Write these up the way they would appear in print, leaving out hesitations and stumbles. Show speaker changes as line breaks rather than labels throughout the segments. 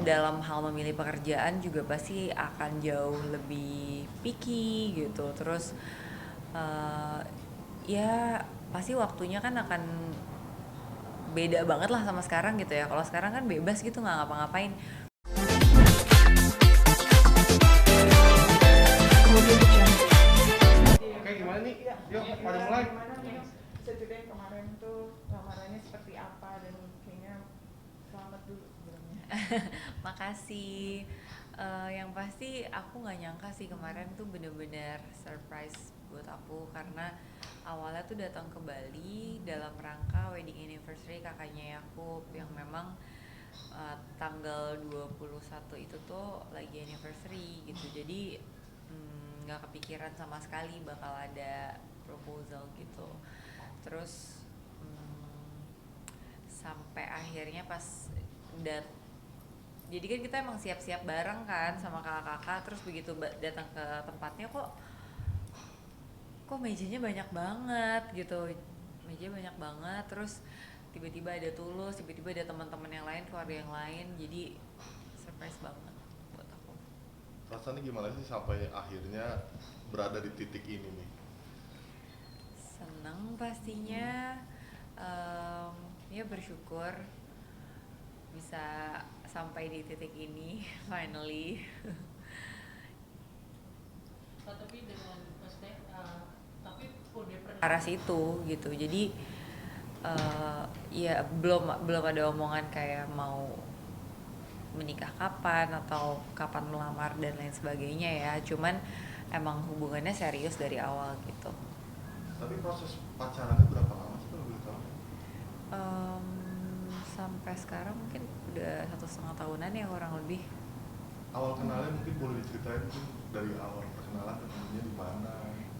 dalam hal memilih pekerjaan juga pasti akan jauh lebih picky gitu. Terus uh, ya pasti waktunya kan akan beda banget lah sama sekarang gitu ya. Kalau sekarang kan bebas gitu nggak ngapa-ngapain.
Oke, gimana nih? Yuk, pada mulai.
Gimana nih? Bisa ceritain kemarin tuh lamarannya seperti apa dan kayaknya selamat dulu sebelumnya.
Makasih. Yang pasti aku nggak nyangka sih kemarin tuh bener-bener surprise buat aku karena awalnya tuh datang ke Bali dalam rangka wedding anniversary kakaknya Yakub yang memang tanggal 21 itu tuh lagi anniversary gitu. Jadi nggak kepikiran sama sekali bakal ada proposal gitu. Terus sampai akhirnya pas dat jadi kan kita emang siap-siap bareng kan sama kakak-kakak, terus begitu datang ke tempatnya kok mejanya banyak banget gitu, meja banyak banget. Terus tiba-tiba ada Tulus, tiba-tiba ada teman-teman yang lain, keluarga yang lain, jadi surprise banget buat aku.
Rasanya gimana sih sampai akhirnya berada di titik ini nih?
Seneng pastinya. Ya bersyukur bisa sampai di titik ini finally.
Oh, tapi dengan maksudnya tapi udah pernah
Arah situ gitu. Jadi ya belum belum ada omongan kayak mau menikah kapan atau kapan melamar dan lain sebagainya ya. Cuman emang hubungannya serius dari awal gitu.
Tapi proses pacarannya berapa lama sih kalau boleh tahu?
Em, Sampai sekarang mungkin udah 1,5 tahunan ya kurang lebih.
Awal kenalnya mungkin boleh diceritain mungkin dari awal perkenalan ketemunya di mana?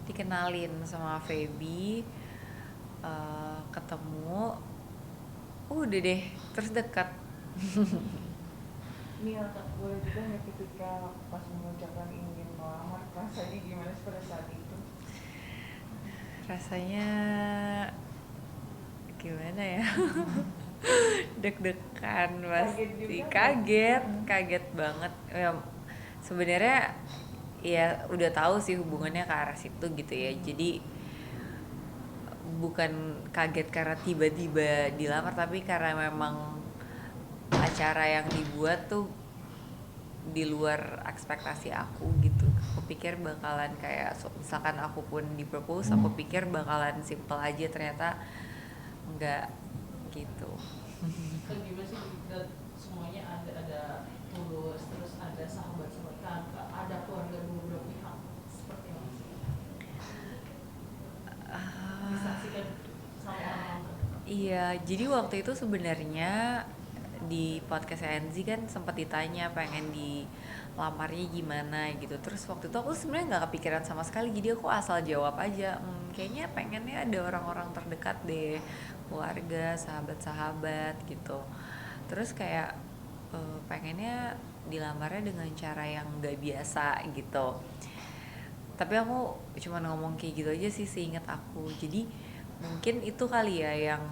Dikenalin sama Feby, ketemu, udah deh terus dekat.
Mil, boleh juga nggak ketika pas mengucapkan ingin melamar rasanya gimana sih pada saat itu?
Rasanya gimana ya? Deg-degan pasti, kaget banget ya. Sebenarnya ya udah tahu sih hubungannya ke arah situ gitu ya. Jadi bukan kaget karena tiba-tiba dilamar, tapi karena memang acara yang dibuat tuh di luar ekspektasi aku gitu. Aku pikir bakalan kayak misalkan aku pun di propose, aku pikir bakalan simple aja, ternyata enggak gitu.
kan gimana sih dan semuanya ada Tulus, terus ada sahabat-sahabat kakak, ada keluarga dua pihak seperti apa sih disaksikan sama orang-orang terdekat?
Iya, jadi waktu itu sebenarnya di podcast NZ kan sempat ditanya pengen dilamarnya gimana gitu. Terus waktu itu aku sebenarnya nggak kepikiran sama sekali, jadi aku asal jawab aja. Kayaknya pengennya ada orang-orang terdekat deh, keluarga, sahabat-sahabat gitu. Terus kayak pengennya dilamarnya dengan cara yang nggak biasa gitu. Tapi aku cuma ngomong kayak gitu aja sih seingat aku. Jadi mungkin itu kali ya yang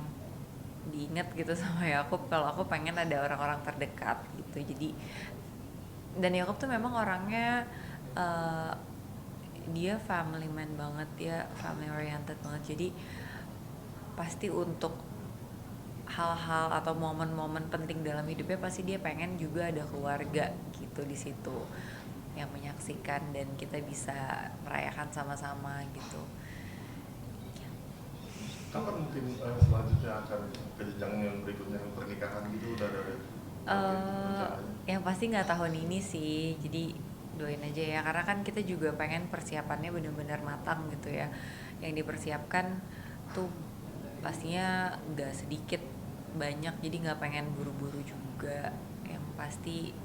diingat gitu sama Yakub, kalau aku pengen ada orang-orang terdekat gitu. Jadi dan Yakub tuh memang orangnya uh, dia family man banget, dia family oriented banget. Jadi pasti untuk hal-hal atau momen-momen penting dalam hidupnya pasti dia pengen juga ada keluarga gitu di situ yang menyaksikan dan kita bisa merayakan sama-sama gitu.
Kapan mungkin selanjutnya akan ke jenjang yang berikutnya pernikahan gitu udah ada rencananya?
Yang pasti nggak tahun ini sih, jadi doain aja ya, karena kan kita juga pengen persiapannya benar-benar matang gitu ya. Yang dipersiapkan tuh pastinya nggak sedikit, banyak, jadi nggak pengen buru-buru juga. Yang pasti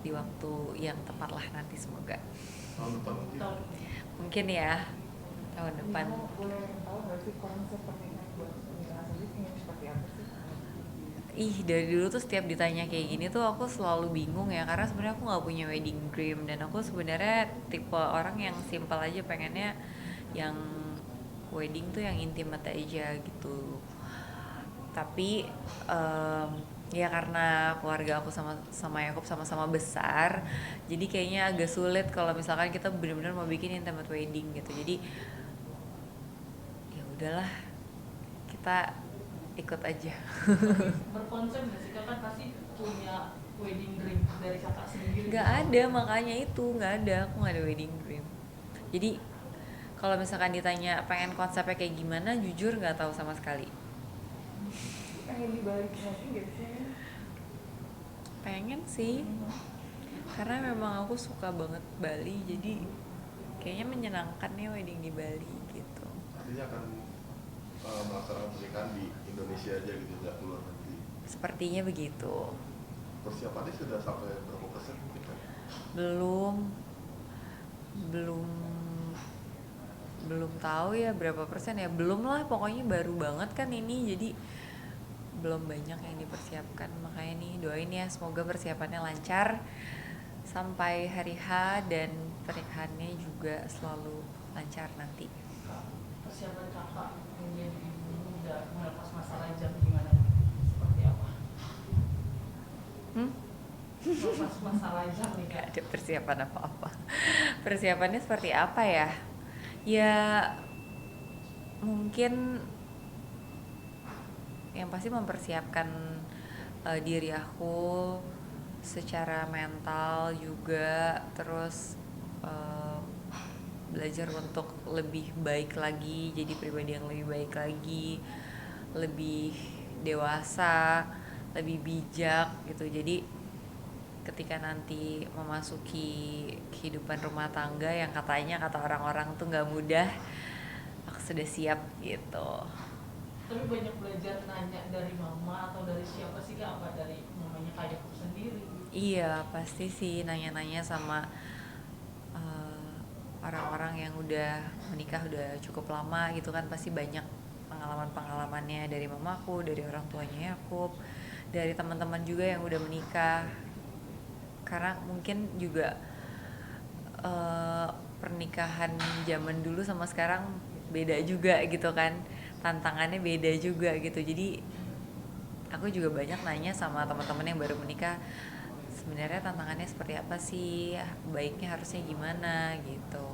di waktu yang tepat lah nanti, semoga.
Tahun depan mungkin?
Tahun
Mungkin ya tahun depan.
Kamu boleh tahu nggak sih konsep pernikahan buat pernikahan sendiri ingin seperti apa sih?
Dari dulu tuh setiap ditanya kayak gini tuh aku selalu bingung ya, karena sebenarnya aku nggak punya wedding dream dan aku sebenarnya tipe orang yang simple aja, pengennya yang wedding tuh yang intimate aja gitu. Tapi Ya karena keluarga aku sama Yakub sama-sama besar, jadi kayaknya agak sulit kalau misalkan kita benar-benar mau bikin intimate wedding gitu. Jadi ya udahlah, kita ikut aja.
Tapi berkonsep nggak sih, Kak? Kan pasti punya wedding dream dari kakak sendiri.
Nggak ada, makanya itu nggak ada, aku nggak ada wedding dream. Jadi kalau misalkan ditanya pengen konsepnya kayak gimana, jujur nggak tahu sama sekali.
Pengen dibalikin lagi nggak sih?
Pengen sih, karena memang aku suka banget Bali, jadi kayaknya menyenangkan nih wedding di Bali gitu.
Artinya akan melaksanakan pernikahan di Indonesia aja gitu, nggak keluar negeri.
Sepertinya begitu.
Persiapannya sudah sampai berapa persen mungkin kan?
belum belum belum tahu ya berapa persen ya, belum lah, pokoknya baru banget kan ini, jadi belum banyak yang dipersiapkan. Makanya nih doain ya semoga persiapannya lancar sampai hari H dan pernikahannya juga selalu lancar nanti.
Persiapan kakak menjadi ibu udah melepas masa lajang gimana? Seperti apa? Melepas masa lajang nih,
Gak
Kak.
ada persiapan apa-apa. Persiapannya seperti apa ya? Ya mungkin yang pasti mempersiapkan diri aku secara mental juga, terus belajar untuk lebih baik lagi, jadi pribadi yang lebih baik lagi, lebih dewasa, lebih bijak gitu. Jadi ketika nanti memasuki kehidupan rumah tangga yang katanya kata orang-orang tuh nggak mudah, aku sudah siap gitu.
Tapi banyak belajar nanya dari mama atau dari siapa sih, Kak? Apa dari mamanya kayak aku sendiri?
Iya pasti sih nanya-nanya sama orang-orang yang udah menikah udah cukup lama gitu kan, pasti banyak pengalaman-pengalamannya dari mamaku, dari orang tuanya Yakub, dari teman-teman juga yang udah menikah. Karena mungkin juga pernikahan zaman dulu sama sekarang beda juga gitu kan, tantangannya beda juga gitu. Jadi aku juga banyak nanya sama teman-teman yang baru menikah, sebenarnya tantangannya seperti apa sih, baiknya harusnya gimana gitu.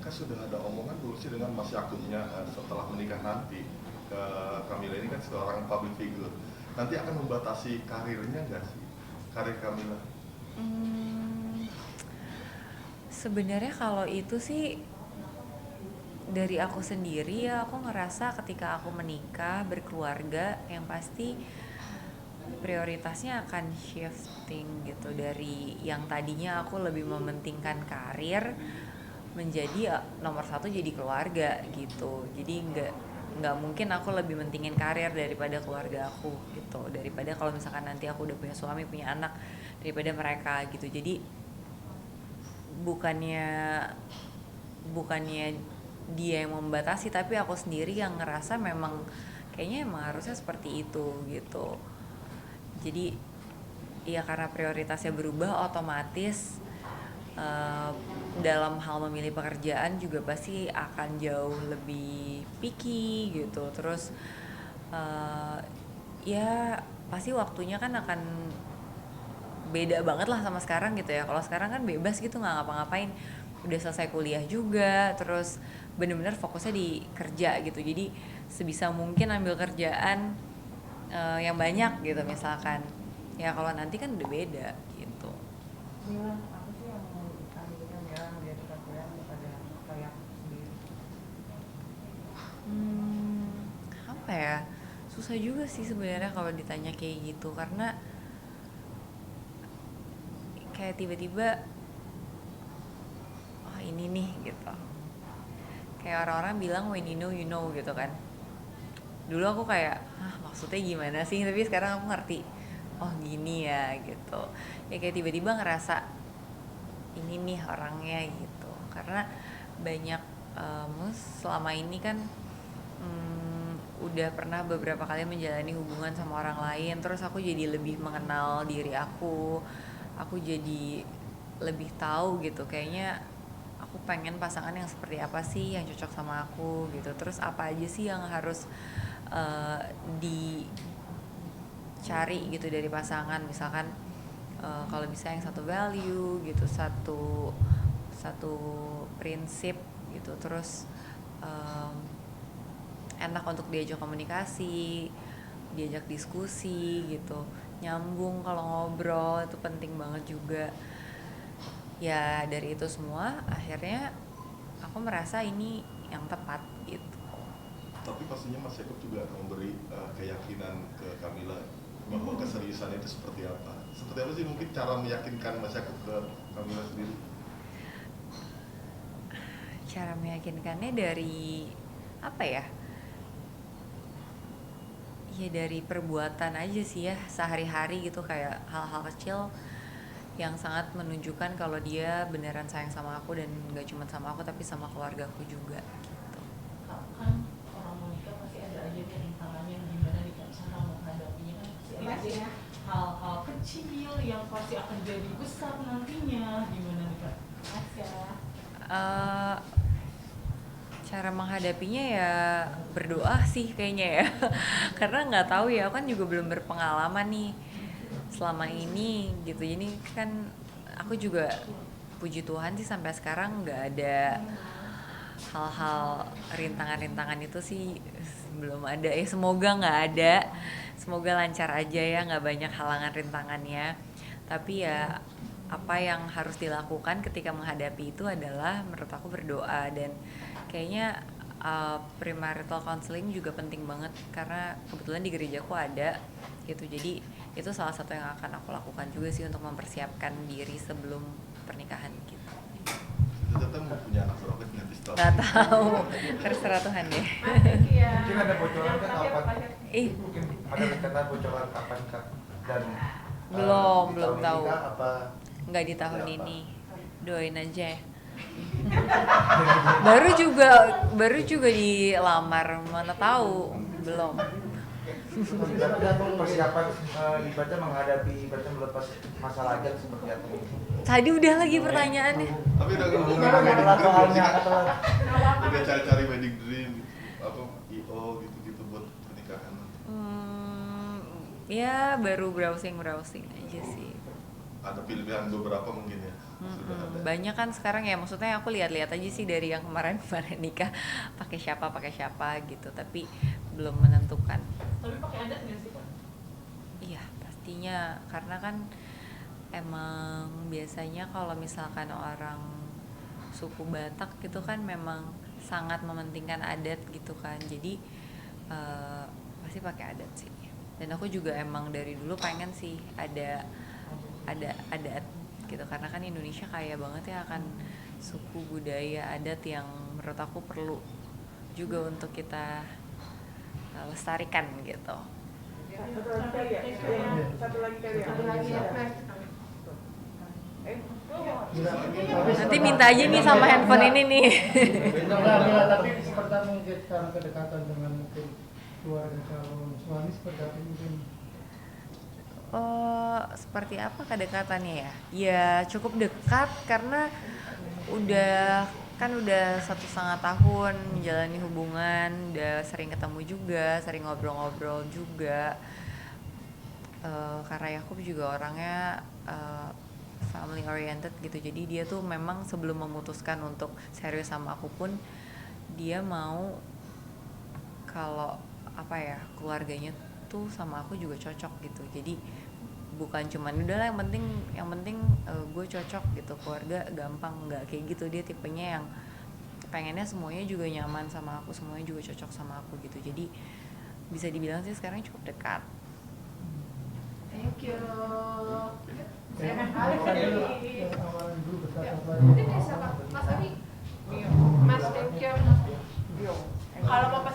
Kan sudah ada omongan dulu sih dengan Mas Yakubnya setelah menikah nanti, Camilla ini kan seorang public figure, nanti akan membatasi karirnya nggak sih, karir Camilla?
Sebenarnya kalau itu sih dari aku sendiri ya, aku ngerasa ketika aku menikah berkeluarga yang pasti prioritasnya akan shifting gitu, dari yang tadinya aku lebih mementingkan karir menjadi nomor satu jadi keluarga gitu. Jadi nggak mungkin aku lebih mentingin karir daripada keluarga aku gitu, daripada kalau misalkan nanti aku udah punya suami punya anak, daripada mereka gitu. Jadi bukannya bukannya dia yang membatasi, tapi aku sendiri yang ngerasa memang kayaknya emang harusnya seperti itu gitu. Jadi ya karena prioritasnya berubah, otomatis dalam hal memilih pekerjaan juga pasti akan jauh lebih picky gitu. Terus ya pasti waktunya kan akan beda banget lah sama sekarang gitu ya. Kalau sekarang kan bebas gitu, nggak ngapa-ngapain, udah selesai kuliah juga, terus bener-bener fokusnya di kerja gitu. Jadi sebisa mungkin ambil kerjaan yang banyak gitu misalkan. Ya kalau nanti kan udah beda gitu.
Mila, apa sih yang akhirnya Mila menjadikan kuliah kepada kayak sendiri?
Apa ya, susah juga sih sebenarnya kalau ditanya kayak gitu, karena kayak tiba-tiba oh ini nih gitu, kayak orang-orang bilang when you know gitu kan. Dulu aku kayak maksudnya gimana sih, tapi sekarang aku ngerti, oh gini ya gitu. Ya kayak tiba-tiba ngerasa ini nih orangnya gitu, karena banyak selama ini kan udah pernah beberapa kali menjalani hubungan sama orang lain, terus aku jadi lebih mengenal diri aku jadi lebih tahu gitu, kayaknya aku pengen pasangan yang seperti apa sih yang cocok sama aku gitu, terus apa aja sih yang harus cari gitu dari pasangan, misalkan kalau bisa yang satu value gitu, satu prinsip gitu, terus enak untuk diajak komunikasi, diajak diskusi gitu, nyambung kalau ngobrol, itu penting banget juga. Ya dari itu semua akhirnya aku merasa ini yang tepat gitu.
Tapi pastinya Mas Yakub juga memberi keyakinan ke Kamila bahwa keseriusan itu seperti apa? Seperti apa sih mungkin cara meyakinkan Mas Yakub ke Kamila sendiri?
Cara meyakinkannya dari apa ya? Ya dari perbuatan aja sih ya, sehari-hari gitu, kayak hal-hal kecil yang sangat menunjukkan kalau dia beneran sayang sama aku, dan gak cuma sama aku tapi sama keluargaku juga gitu.
Kan orang mau nikah pasti ada aja nih rintangannya, gimana nih Kak cara menghadapinya, kan pasti ada hal-hal kecil yang pasti akan jadi besar nantinya, gimana nih Kak?
Cara menghadapinya ya berdoa sih kayaknya ya. Karena nggak tahu ya, aku kan juga belum berpengalaman nih selama ini gitu. Ini kan aku juga puji Tuhan sih sampai sekarang nggak ada hal-hal rintangan-rintangan itu sih, belum ada ya. Semoga nggak ada, semoga lancar aja ya, nggak banyak halangan rintangannya. Tapi ya apa yang harus dilakukan ketika menghadapi itu adalah menurut aku berdoa. Dan kayaknya premarital counseling juga penting banget, karena kebetulan di gerejaku ada gitu. Jadi itu salah satu yang akan aku lakukan juga sih untuk mempersiapkan diri sebelum pernikahan gitu.
Tetap mau punya anak berapa nanti setelah?
Nggak tahu, terserah Tuhan deh.
Mungkin ada bocoran kan kapan? Mungkin ada rencana bocoran kapan Kak? Dan
belum
di tahun ini
tahu.
kah, apa?
Nggak di tahun
Siapa?
ini, doain aja ya. baru juga dilamar, mana tahu, belum.
Berarti kan persiapan ibadah menghadapi ibadah melepas masa lajang seperti apa?
Tadi udah lagi pertanyaannya.
Tapi udah ngomongin
Gimana
wedding
telat
dream
soalnya?
sih, Kak?
Telat.
Udah cari-cari wedding dream apa IO gitu-gitu buat pernikahan.
Ya baru browsing aja sih.
Ada pilihan beberapa mungkin ya. Sudah ada.
Banyak kan sekarang ya, maksudnya aku lihat-lihat aja sih dari yang kemarin nikah pakai siapa gitu, tapi belum menentukan.
Tapi pakai adat nggak sih Kak?
Iya pastinya, karena kan emang biasanya kalau misalkan orang suku Batak gitu kan memang sangat mementingkan adat gitu kan. Jadi pasti pakai adat sih. Dan aku juga emang dari dulu pengen sih ada adat gitu, karena kan Indonesia kaya banget ya akan suku budaya adat yang menurut aku perlu juga untuk kita lestarikan gitu.
Satu lagi kali ya.
Nanti minta aja nih sama handphone ini nih.
Tapi seperti apa mungkin sekarang kedekatan dengan mungkin keluarga calon suami seperti apa mungkin?
Seperti apa kedekatannya ya? Ya cukup dekat, karena udah 1,5 tahun menjalani hubungan, udah sering ketemu juga, sering ngobrol-ngobrol juga. Karena Yakub juga orangnya family oriented gitu, jadi dia tuh memang sebelum memutuskan untuk serius sama aku pun dia mau kalau keluarganya tuh sama aku juga cocok gitu. Jadi bukan cuman udahlah yang penting gue cocok gitu, keluarga gampang, nggak kayak gitu. Dia tipenya yang pengennya semuanya juga nyaman sama aku, semuanya juga cocok sama aku gitu. Jadi bisa dibilang sih sekarang cukup dekat.
Thank you.
Awalan dulu berkata apa?
Mungkin bisa Kak, Mas Ari. Mas, thank you. Kalau mau